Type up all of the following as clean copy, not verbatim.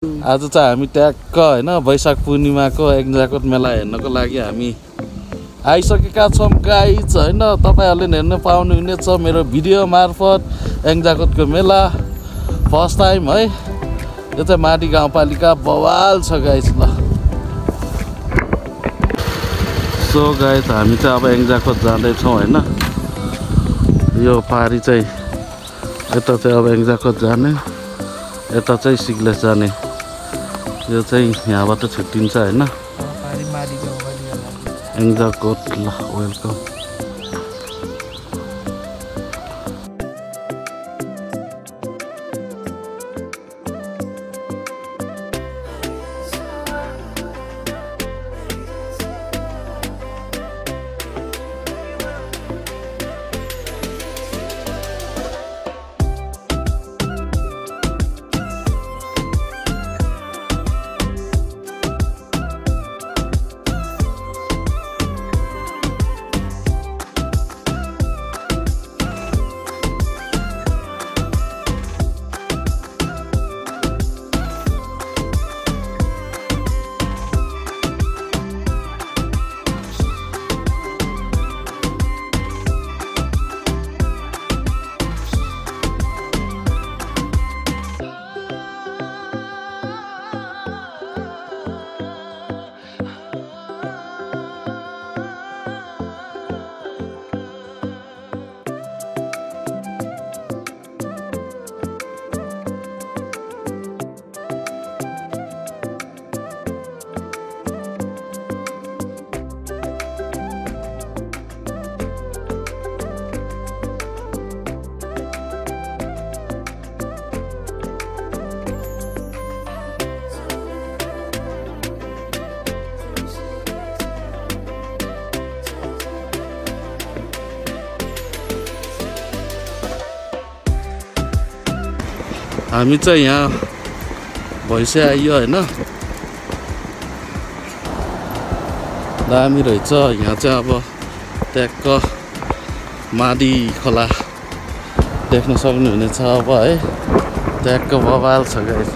आज चाहिँ हामी ट्याक्क हैन वैशाख पूर्णिमाको एक्जाकोट मेला हेर्नको लागि हामी आइसकेका छौं गाइज हैन। तपाईहरुले हेर्न पाउनुहुनेछ मेरो भिडियो मार्फत एक्जाकोटको मेला फर्स्ट टाइम है। यो चाहिँ माडी गाउँपालिका बवाल छ गाइज। ल सो गाइज हामी चाहिँ अब एक्जाकोट जाँदै छौं हैन। यो पारी चाहिँ यता चाहिँ अब एक्जाकोट जाने, यता चाहिँ सिग्लेस जाने। यो चाहिँ यहाँबाट छुट्टिन्छ हैन। एक्जाकोट ल वेलकम। हामी चाहिँ यहाँ भइसक्यो आइयो हैन। दामी रहेछ यहाँ चाहिँ। अब ट्याक्क माडी खोला देख्न सक्नुहुनेछ अब है। ट्याक्क बवाल छ गाइस।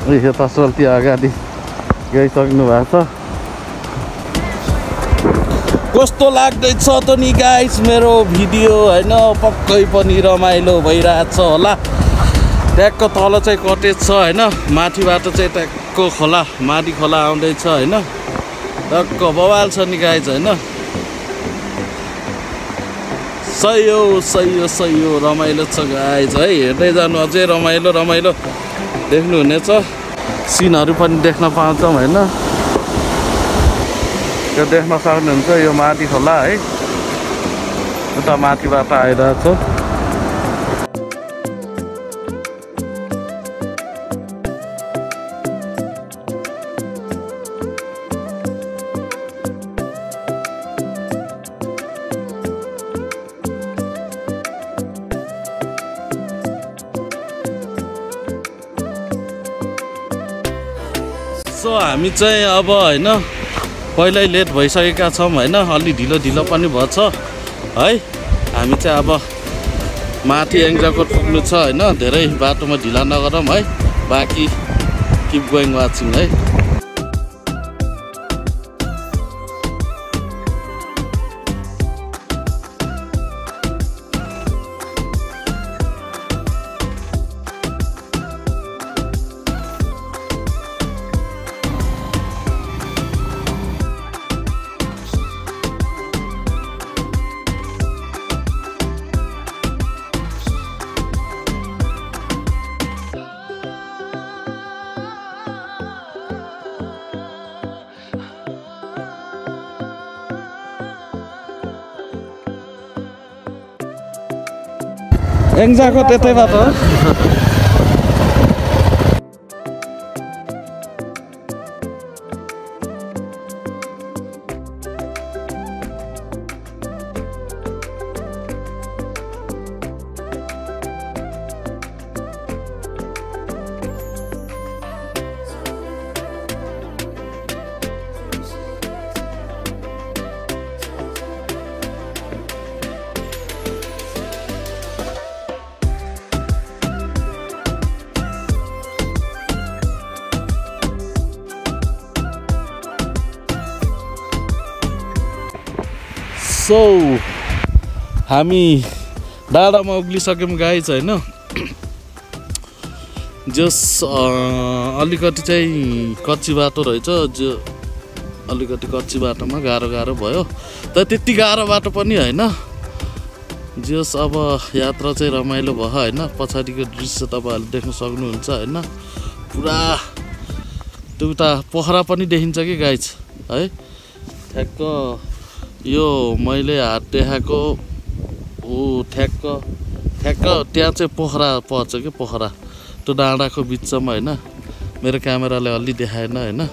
ल यो तसल्ती अगाडि गइसक्नु भएको छ। कस्तो लाग्दैछ त नि गाइस मेरो भिडियो हैन। पक्कै पनि रमाइलो भइरहेछ होला। ट्याक्क तल चाहिँ कटेज छ हैन। माथिबाट चाहिँ ट्याक्क खोला माडी खोला आउँदैछ हैन। ट्याक्क बवाल छ नि गाइस हैन। सही हो रमाइलो छ गाइस है। हेर्दै जानु अझै रमाइलो देख्नुहुनेछ। सिनहरु पनि देख्न पाउँछौं हैन। यो देख्न सक्नुहुन्छ यो माडी खोला है। उता माथिबाट आइरहेछ। सो हामी चाहिँ अब हैन पहिल्यै लेट भइसकेका छौं हैन। अलि ढिलो पनि भछ है। हामी चाहिँ अब माथि एक्जाकोट पुग्नु छ हैन। धेरै बाटोमा ढिला नगरौँ है। बाँकी किप गोइङ वाचिङ है। एक्जाकोट यतैबाट हो। सो हामी डाँडामा उक्लिसक्यौँ गाइज होइन जस अलिकति चाहिँ कच्ची बाटो रहेछ जो अलिकति कच्ची बाटोमा गाह्रो भयो तर त्यति गाह्रो बाटो पनि होइन जस अब यात्रा चाहिँ रमाइलो भयो होइन पछाडिको दृश्य तपाईँहरूले देख्न सक्नुहुन्छ होइन पुरा एउटा पोखरा पनि देखिन्छ कि गाइज है ठ्याक्क यो मैले हात देखाएको ठ्याक्क त्यहाँ चाहिँ पोखरा पर्छ कि पोखरा त्यो डाँडाको बिचमा होइन मेरो क्यामेराले अलि देखाएन होइन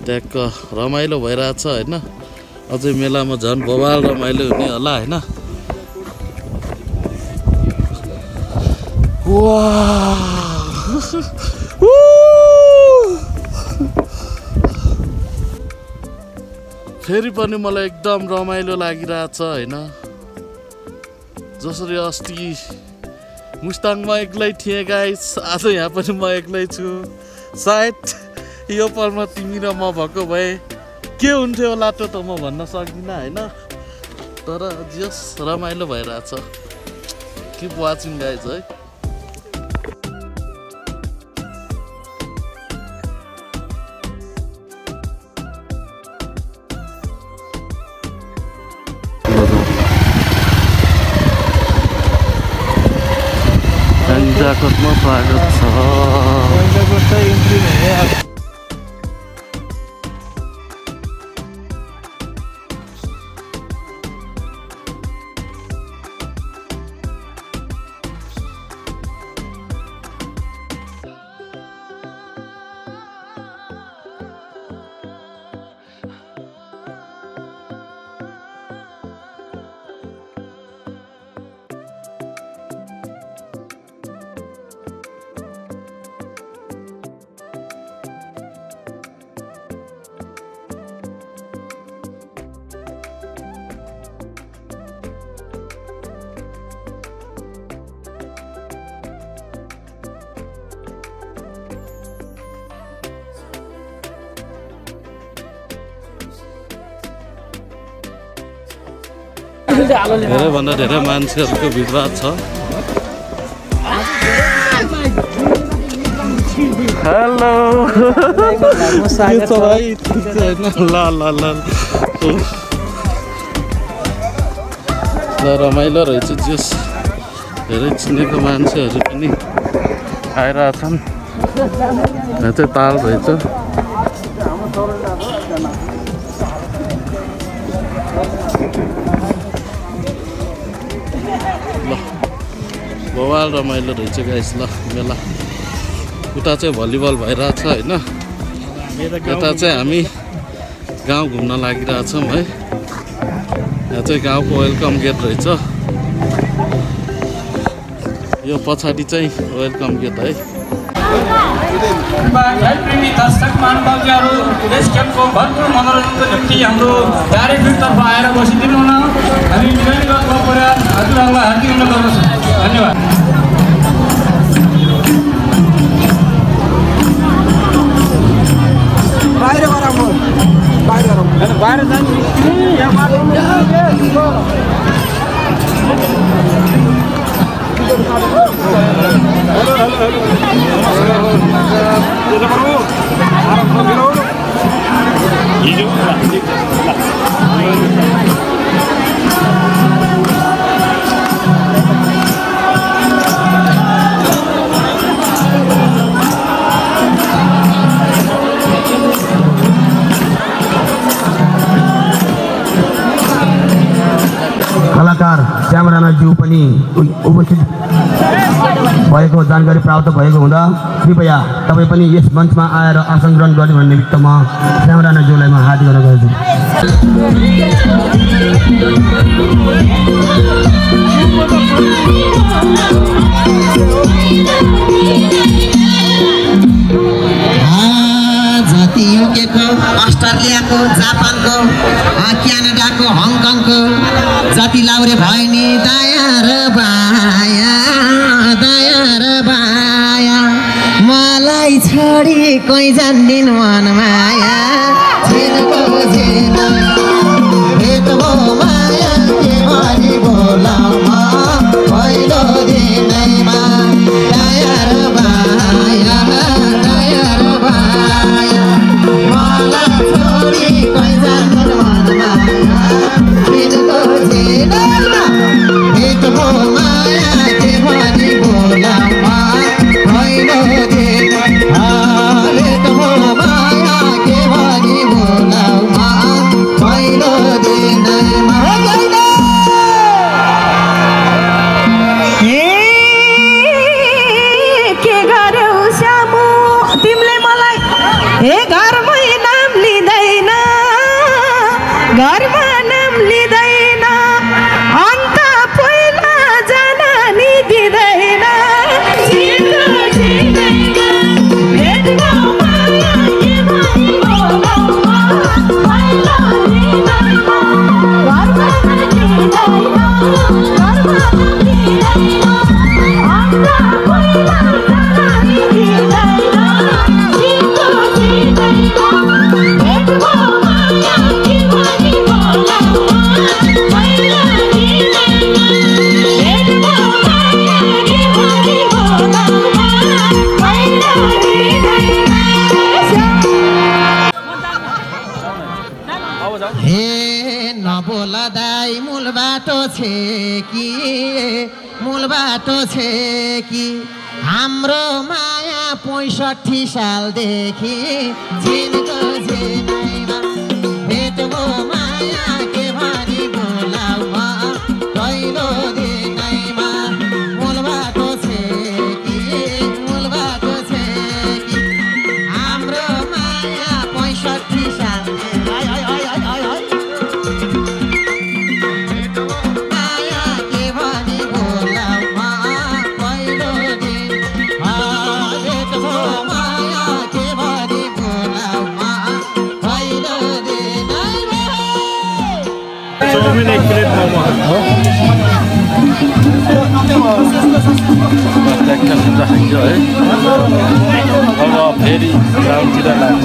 ट्याक्क रमाइलो भइरहेछ होइन अझै मेलामा झन् बवाल रमाइलो हुने होला होइन फेरि पनि मलाई एकदम रमाइलो लागिरहेछ होइन जसरी अस्ति मुस्ताङमा एक्लै थिएँ गाइस आज यहाँ पनि म एक्लै छु सायद यो पलमा तिमी र म भएको भए के हुन्थ्यो होला त म भन्न सक्दिनँ होइन तर जस रमाइलो भइरहेछ किप वाचिङ गाइज है जाकतमा स्वागत छ धेरैभन्दा धेरै मान्छेहरूको भिड छ हेलो ल रमाइलो रहेछ जस धेरै चिनेको मान्छेहरू पनि आइरहेछन् यहाँ चाहिँ ताल रहेछ बवाल रमाइलो रहेछ गाइस ल मेला उता चाहिँ भलिबल भइरहेछ होइन यता चाहिँ हामी गाउँ घुम्न लागिरहेछौँ है यहाँ चाहिँ गाउँको वेलकम गेट रहेछ यो पछाडि चाहिँ वेलकम गेट है प्रेमी दर्शक महानुभावहरू यस खेलको भरपूर मनोरञ्जनको निम्ति हाम्रो कार्यक्रमतर्फ आएर बसिदिनु हुन हामी हजुरहरूलाई हार्दिक अनुरोध गर्दछौँ धन्यवाद बाहिर जानु कलाकार श्याम राणाज्यू पनि उपस्थित भएको जानकारी प्राप्त भएको हुँदा कृपया तपाईँ पनि यस मञ्चमा आएर आसन ग्रहण गर्ने भन्ने निमित्त म श्याम राणाज्यूलाई म हार्दिक अनुरोध गर्छु। जति युकेको अस्ट्रेलियाको जापानको क्यानाडाको हङकङको जति लाउरे भयो नि दया र बाया मलाई छोडी कोही जान्दिन मन माया झेलको झेल भेट हो माया ए घरमै नाम लिँदैन घरमा नाम लिँदैन अन्त पहिला जान नि दिँदैन मूल बाटो छे कि हाम्रो माया 65 सालदेखि जिनको जिनाइमा भेटको माया के भनी बोलाउ पहिलो दिनैमा मूल बाटो छे कि हाम्रो माया 65 साल चाउमिन 1 प्लेट मोमो राखिन्छ है अब फेरि ग्राउन्डतिर लाग्छ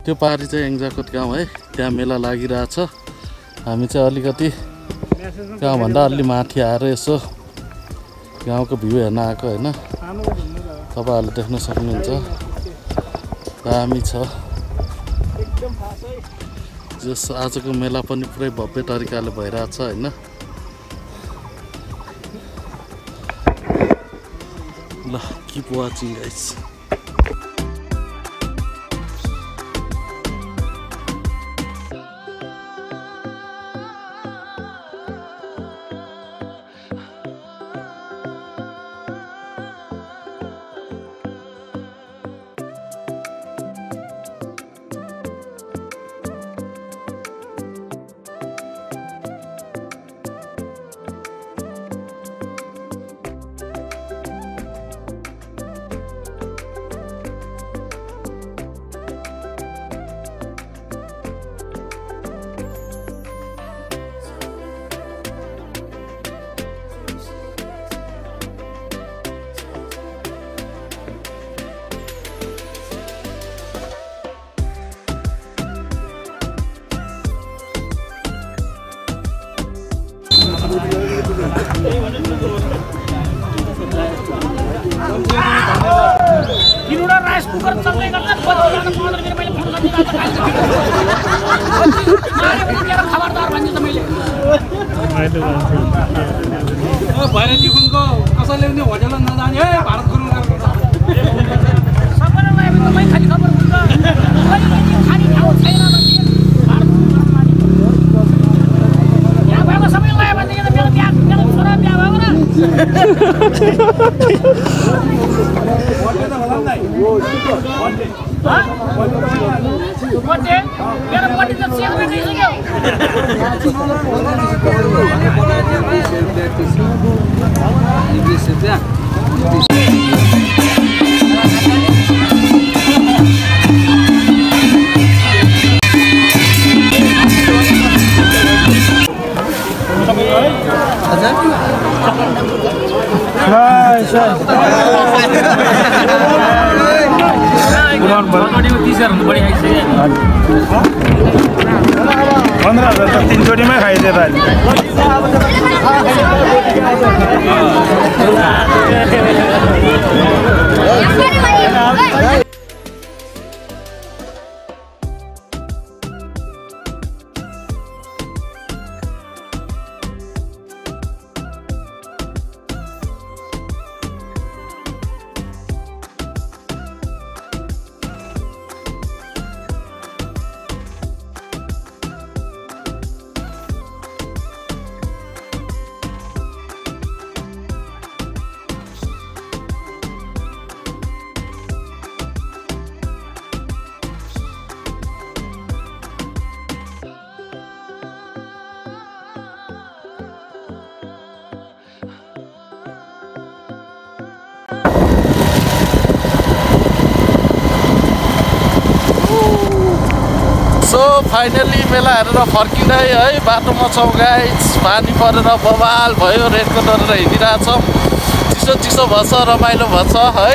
त्यो पारी चाहिँ एङ्जाकोट गाउँ है त्यहाँ मेला लागिरहेछ हामी चाहिँ अलिकति गाउँभन्दा अलि माथि आएर यसो गाउँको भ्यू हेर्न आएको होइन तपाईँहरूले देख्न सक्नुहुन्छ दामी छ जस आजको मेला पनि पुरै भव्य तरिकाले भइरहेछ होइन ल keep watching guys rice cooker चल्दै गर्दा मैले फोन गरिदिएर खबरदार भन्छु त मैले भैरती खुनको कसैले पनि होटल नजाने है भारत गुरु सबैलाई मै खाली खबर हुन्छ खाली ठाउँ छैन यहाँ भएको सबैलाई भनेदेखि त मेरो छोरा बिहा भएको न मेरो पट्टि त चेक गरिसक्यो 15,000 त 3 चोटीमै खाइदियो त सो फाइनली मेला हेरेर फर्किँदै है बाटोमा छौँ गाइस। पानी परेर बवाल भयो, रेनकोट गरेर हिँडिरहेछौँ। चिसो चिसो भएछ, रमाइलो भएछ है।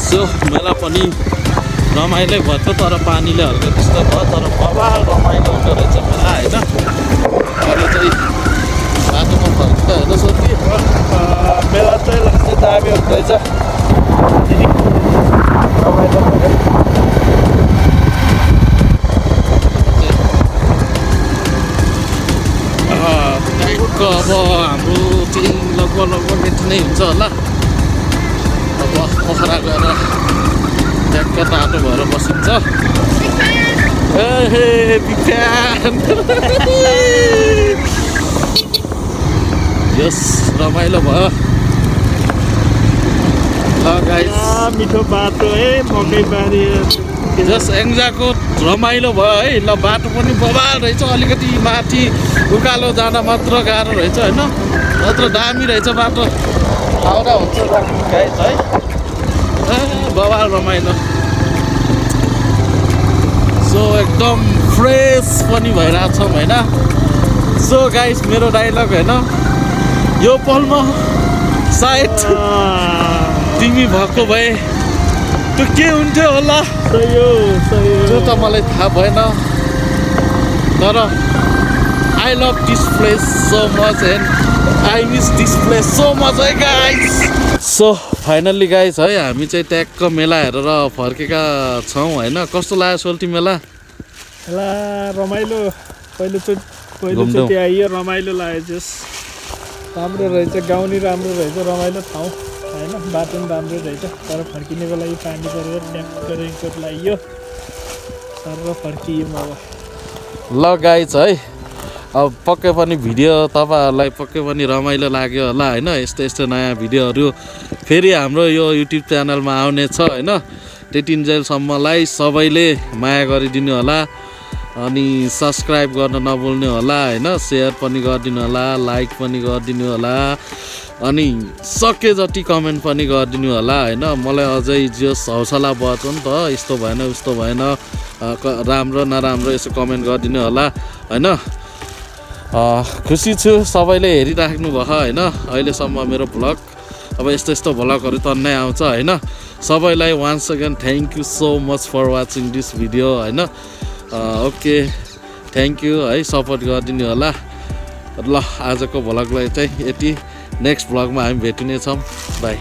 सो मेला पनि रमाइलो भयो तर पानीले हल्का त्यस्तो भयो तर बवाल रमाइलो हुँदो रहेछ मेला होइन। अहिले चाहिँ बाटोमा फर्किँदा हेर्नु सोध्ने मेला चाहिँ लाग्छ दामी हुँदो रहेछ। रमाइलो टाइमको अब हाम्रो चाहिँ लगभग यति नै हुन्छ होला। अब पोखरा गएर ट्याक्क तातो भएर बसिन्छ। यस रमाइलो भयो। ल गाइस मिठो बाटो है मकै बारी जस एङ्जाको रमाइलो भयो है। ल बाटो पनि बवाल रहेछ, अलिकति माथि उकालो जाँदा मात्र गाह्रो रहेछ होइन, नत्र दामी रहेछ बाटो। आउँदा हुन्छ गाइस है, बवाल रमाइलो। सो एकदम फ्रेस पनि भइरहेछौँ होइन। सो गाइस मेरो डाइलग होइन, यो पलमा सायद तिमी भएको भए त्यो के हुन्थ्यो होला त्यो त मलाई थाहा भएन, तर I love this place so much and I miss this place so much है गाइस। सो फाइनल्ली गाइस है हामी चाहिँ ट्याक्क मेला हेरेर फर्केका छौँ होइन। कस्तो लाग्यो सोल्टी मेला? रमाइलो पहिलोचोटि आइयो, रमाइलो लाग्यो। जस राम्रो रहेछ, गाउँ नि राम्रो रहेछ, रमाइलो ठाउँ होइन। बाटो पनि राम्रो रहेछ तर फर्किनेको लागि पानी परेर ड्याक्क रेनकोट लगाइयो सर फर्कियौँ अब। ल गाइस है अब पक्कै पनि भिडियो तपाईँहरूलाई पक्कै पनि रमाइलो लाग्यो होला होइन। यस्तो यस्तो नयाँ भिडियोहरू फेरि हाम्रो यो युट्युब च्यानलमा आउनेछ होइन। त्यतिन्जेलसम्मलाई सबैले माया गरिदिनु होला अनि सब्सक्राइब गर्न नभुल्नु होला होइन। सेयर पनि गरिदिनु होला, लाइक पनि गरिदिनु होला अनि सके जति कमेन्ट पनि गरिदिनु होला होइन। मलाई अझै जस हौसला बढ्छ नि त, यस्तो भएन उस्तो भएन, राम्रो नराम्रो यसो कमेन्ट गरिदिनु होला होइन। खुसी छु सबैले हेरिराख्नु भयो होइन अहिलेसम्म मेरो भ्लग। अब यस्तो यस्तो भ्लगहरू तन्नै आउँछ होइन। सबैलाई once again thank you so much for watching this video होइन। ओके थ्याङ्क यू है, सपोर्ट गरिदिनु होला। ल आजको भ्लगलाई चाहिँ यति, नेक्स्ट भ्लगमा हामी भेटिनेछौँ। बाई।